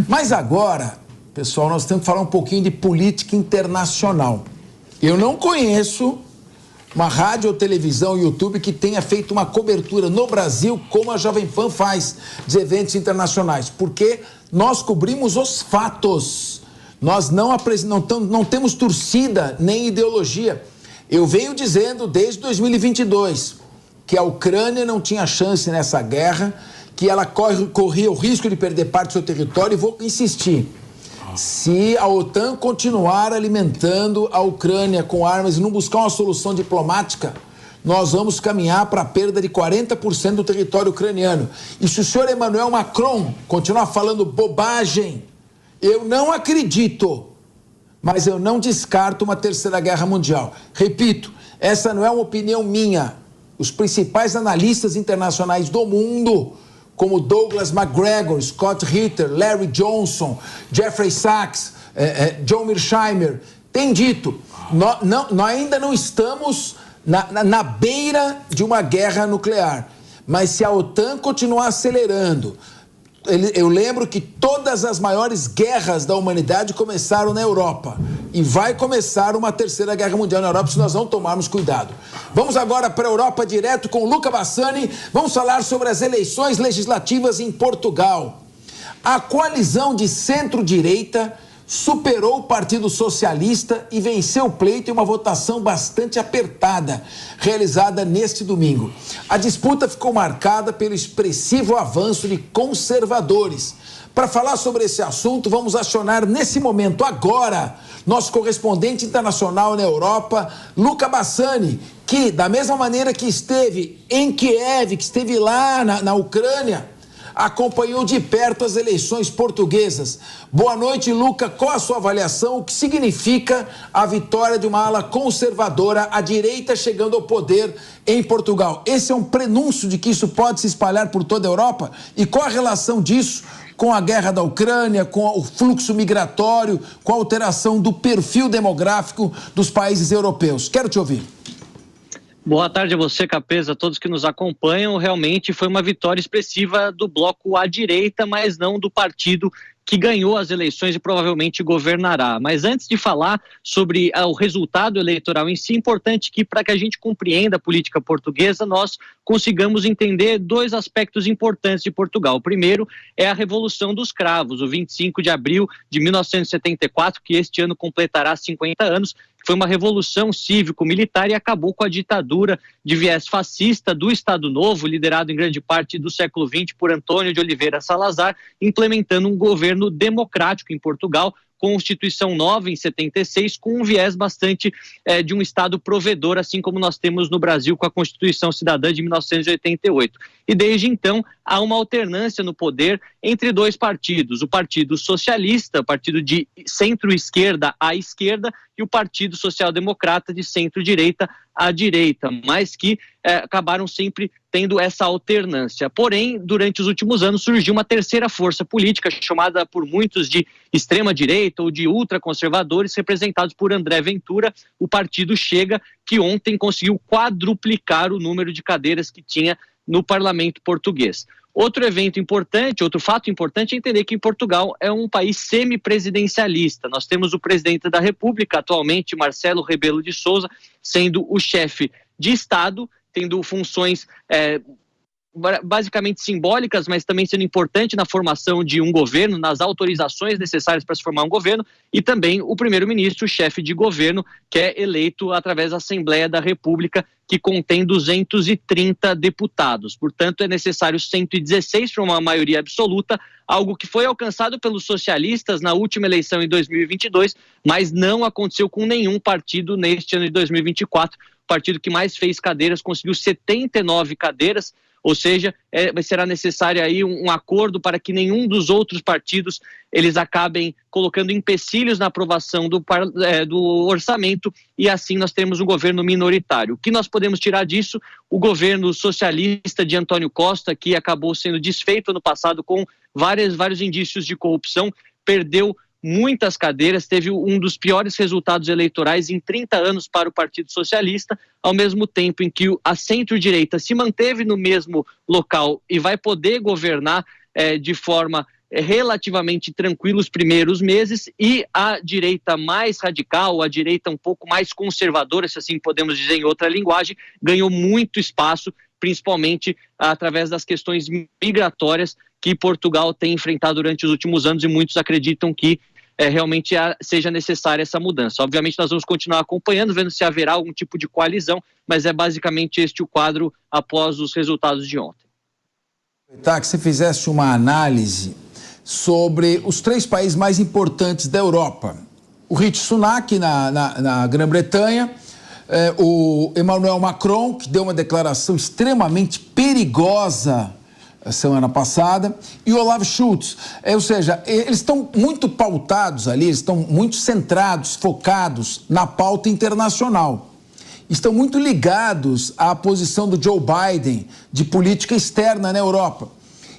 Mas agora, pessoal, nós temos que falar um pouquinho de política internacional. Eu não conheço uma rádio ou televisão, YouTube, que tenha feito uma cobertura no Brasil como a Jovem Pan faz de eventos internacionais, porque nós cobrimos os fatos. Nós não temos torcida nem ideologia. Eu venho dizendo desde 2022 que a Ucrânia não tinha chance nessa guerra, que ela corria o risco de perder parte do seu território, e vou insistir. Se a OTAN continuar alimentando a Ucrânia com armas e não buscar uma solução diplomática, nós vamos caminhar para a perda de 40% do território ucraniano. E se o senhor Emmanuel Macron continuar falando bobagem, eu não acredito, mas eu não descarto uma terceira guerra mundial. Repito, essa não é uma opinião minha. Os principais analistas internacionais do mundo, como Douglas McGregor, Scott Ritter, Larry Johnson, Jeffrey Sachs, John Mearsheimer, têm dito, nós ainda não estamos na beira de uma guerra nuclear, mas se a OTAN continuar acelerando, eu lembro que todas as maiores guerras da humanidade começaram na Europa. E vai começar uma terceira guerra mundial na Europa se nós não tomarmos cuidado. Vamos agora para a Europa direto com o Luca Bassani. Vamos falar sobre as eleições legislativas em Portugal. A coalizão de centro-direita superou o Partido Socialista e venceu o pleito em uma votação bastante apertada, realizada neste domingo. A disputa ficou marcada pelo expressivo avanço de conservadores. Para falar sobre esse assunto, vamos acionar nesse momento, agora, nosso correspondente internacional na Europa, Luca Bassani, que, da mesma maneira que esteve em Kiev, que esteve lá na Ucrânia, acompanhou de perto as eleições portuguesas. Boa noite, Luca. Qual a sua avaliação? O que significa a vitória de uma ala conservadora, a direita chegando ao poder em Portugal? Esse é um prenúncio de que isso pode se espalhar por toda a Europa? E qual a relação disso com a guerra da Ucrânia, com o fluxo migratório, com a alteração do perfil demográfico dos países europeus? Quero te ouvir. Boa tarde a você, Capeza, a todos que nos acompanham. Realmente foi uma vitória expressiva do bloco à direita, mas não do partido que ganhou as eleições e provavelmente governará. Mas antes de falar sobre o resultado eleitoral em si, é importante que, para que a gente compreenda a política portuguesa, nós consigamos entender dois aspectos importantes de Portugal. O primeiro é a Revolução dos Cravos, o 25 de abril de 1974, que este ano completará 50 anos, foi uma revolução cívico-militar e acabou com a ditadura de viés fascista do Estado Novo, liderado em grande parte do século XX por Antônio de Oliveira Salazar, implementando um governo democrático em Portugal, Constituição nova em 76, com um viés bastante de um Estado provedor, assim como nós temos no Brasil com a Constituição Cidadã de 1988. E desde então há uma alternância no poder entre dois partidos, o Partido Socialista, o partido de centro-esquerda à esquerda, e o Partido Social Democrata de centro-direita à direita, mas que acabaram sempre tendo essa alternância. Porém, durante os últimos anos surgiu uma terceira força política, chamada por muitos de extrema-direita ou de ultraconservadores, representados por André Ventura, o Partido Chega, que ontem conseguiu quadruplicar o número de cadeiras que tinha no parlamento português. Outro evento importante, outro fato importante é entender que Portugal é um país semipresidencialista. Nós temos o presidente da República, atualmente, Marcelo Rebelo de Sousa, sendo o chefe de Estado, tendo funções basicamente simbólicas, mas também sendo importante na formação de um governo, nas autorizações necessárias para se formar um governo, e também o primeiro-ministro, chefe de governo, que é eleito através da Assembleia da República, que contém 230 deputados. Portanto, é necessário 116 para uma maioria absoluta, algo que foi alcançado pelos socialistas na última eleição em 2022, mas não aconteceu com nenhum partido neste ano de 2024. O partido que mais fez cadeiras conseguiu 79 cadeiras, ou seja, será necessário aí um acordo para que nenhum dos outros partidos eles acabem colocando empecilhos na aprovação do orçamento, e assim nós temos um governo minoritário. O que nós podemos tirar disso? O governo socialista de António Costa, que acabou sendo desfeito no passado com vários indícios de corrupção, perdeu muitas cadeiras, teve um dos piores resultados eleitorais em 30 anos para o Partido Socialista, ao mesmo tempo em que a centro-direita se manteve no mesmo local e vai poder governar de forma relativamente tranquilo os primeiros meses, e a direita mais radical, a direita um pouco mais conservadora, se assim podemos dizer em outra linguagem, ganhou muito espaço, principalmente através das questões migratórias que Portugal tem enfrentado durante os últimos anos, e muitos acreditam que realmente seja necessária essa mudança. Obviamente nós vamos continuar acompanhando, vendo se haverá algum tipo de coalizão, mas é basicamente este o quadro após os resultados de ontem. Tá, que você fizesse uma análise sobre os 3 países mais importantes da Europa. O Rishi Sunak na Grã-Bretanha, o Emmanuel Macron, que deu uma declaração extremamente perigosa semana passada, e o Olaf Scholz. Ou seja, eles estão muito pautados ali, eles estão muito centrados, focados na pauta internacional. Estão muito ligados à posição do Joe Biden de política externa na Europa.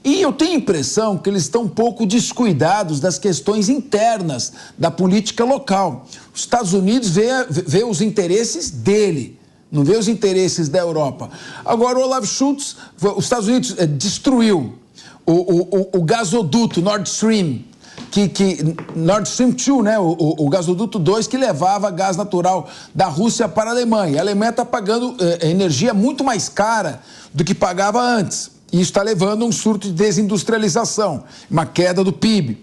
E eu tenho a impressão que eles estão um pouco descuidados das questões internas da política local. Os Estados Unidos vê os interesses dele, não vê os interesses da Europa. Agora, o Olaf Scholz, os Estados Unidos destruiu o gasoduto Nord Stream, Nord Stream 2, né? O gasoduto 2 que levava gás natural da Rússia para a Alemanha. A Alemanha está pagando energia muito mais cara do que pagava antes. E isso está levando a um surto de desindustrialização, uma queda do PIB.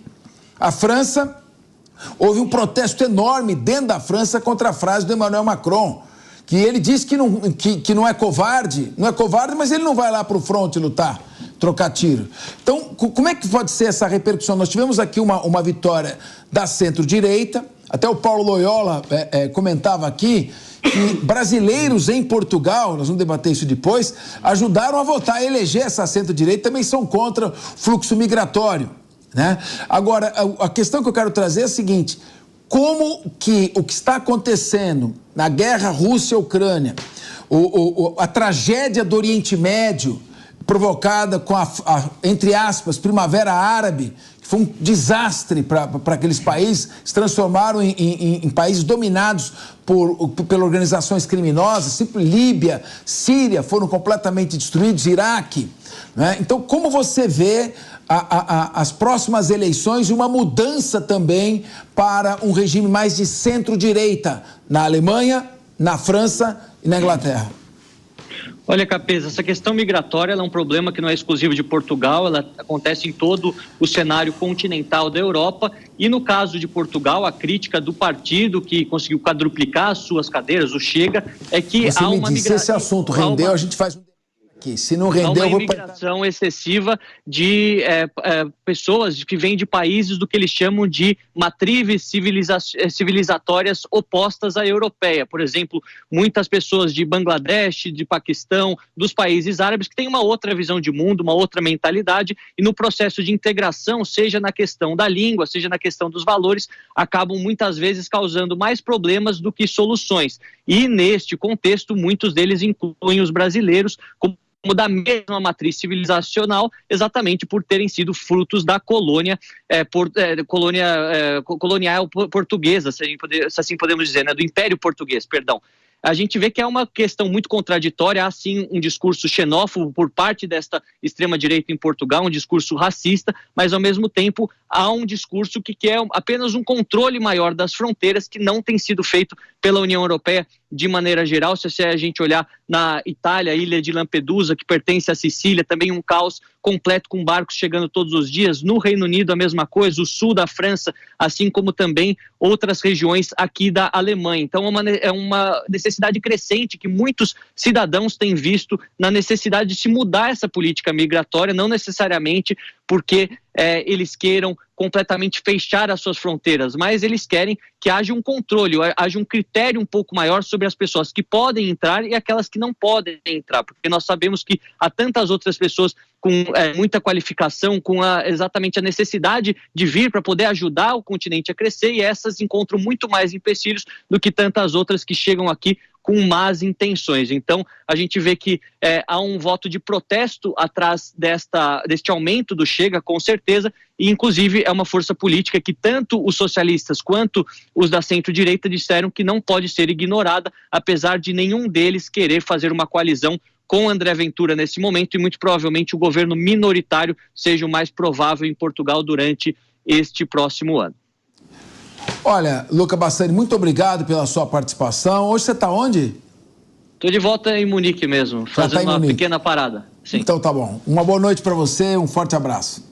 A França, houve um protesto enorme dentro da França contra a frase do Emmanuel Macron, que ele disse que não é covarde, mas ele não vai lá para o fronte lutar, trocar tiro. Então, como é que pode ser essa repercussão? Nós tivemos aqui uma vitória da centro-direita, até o Paulo Loyola comentava aqui que brasileiros em Portugal, nós vamos debater isso depois, ajudaram a votar, a eleger essa centro-direita, também são contra o fluxo migratório, né? Agora, a questão que eu quero trazer é a seguinte: como que o que está acontecendo na guerra Rússia-Ucrânia, a tragédia do Oriente Médio, provocada com entre aspas, Primavera Árabe, que foi um desastre para aqueles países, se transformaram em países dominados por organizações criminosas, tipo Líbia, Síria, foram completamente destruídos, Iraque, né? Então, como você vê as próximas eleições e uma mudança também para um regime mais de centro-direita na Alemanha, na França e na Inglaterra? Olha, Capeza, essa questão migratória ela é um problema que não é exclusivo de Portugal, ela acontece em todo o cenário continental da Europa, e no caso de Portugal, a crítica do partido que conseguiu quadruplicar as suas cadeiras, o Chega, é que há uma migração. Se esse assunto rendeu, a gente faz aqui. Se não rendeu, há uma imigração excessiva de pessoas que vêm de países do que eles chamam de matrizes civilizatórias opostas à europeia. Por exemplo, muitas pessoas de Bangladesh, de Paquistão, dos países árabes, que têm uma outra visão de mundo, uma outra mentalidade, e no processo de integração, seja na questão da língua, seja na questão dos valores, acabam muitas vezes causando mais problemas do que soluções. E neste contexto, muitos deles incluem os brasileiros como da mesma matriz civilizacional, exatamente por terem sido frutos da colonial portuguesa, se assim podemos dizer, né, do Império Português, perdão. A gente vê que é uma questão muito contraditória, há sim um discurso xenófobo por parte desta extrema-direita em Portugal, um discurso racista, mas ao mesmo tempo há um discurso que quer apenas um controle maior das fronteiras, que não tem sido feito pela União Europeia de maneira geral. Se a gente olhar na Itália, a ilha de Lampedusa, que pertence à Sicília, também um caos completo com barcos chegando todos os dias. No Reino Unido a mesma coisa, o sul da França, assim como também outras regiões aqui da Alemanha. Então é uma necessidade crescente que muitos cidadãos têm visto na necessidade de se mudar essa política migratória, não necessariamente porque eles queiram completamente fechar as suas fronteiras, mas eles querem que haja um controle, haja um critério um pouco maior sobre as pessoas que podem entrar e aquelas que não podem entrar, porque nós sabemos que há tantas outras pessoas com muita qualificação, com exatamente a necessidade de vir para poder ajudar o continente a crescer, e essas encontram muito mais empecilhos do que tantas outras que chegam aqui com más intenções. Então, a gente vê que há um voto de protesto atrás deste aumento do Chega, com certeza, e inclusive é uma força política que tanto os socialistas quanto os da centro-direita disseram que não pode ser ignorada, apesar de nenhum deles querer fazer uma coalizão com André Ventura nesse momento, e muito provavelmente o governo minoritário seja o mais provável em Portugal durante este próximo ano. Olha, Luca Bassani, muito obrigado pela sua participação. Hoje você está onde? Estou de volta em Munique mesmo, fazendo uma pequena parada. Sim. Então tá bom. Uma boa noite para você, um forte abraço.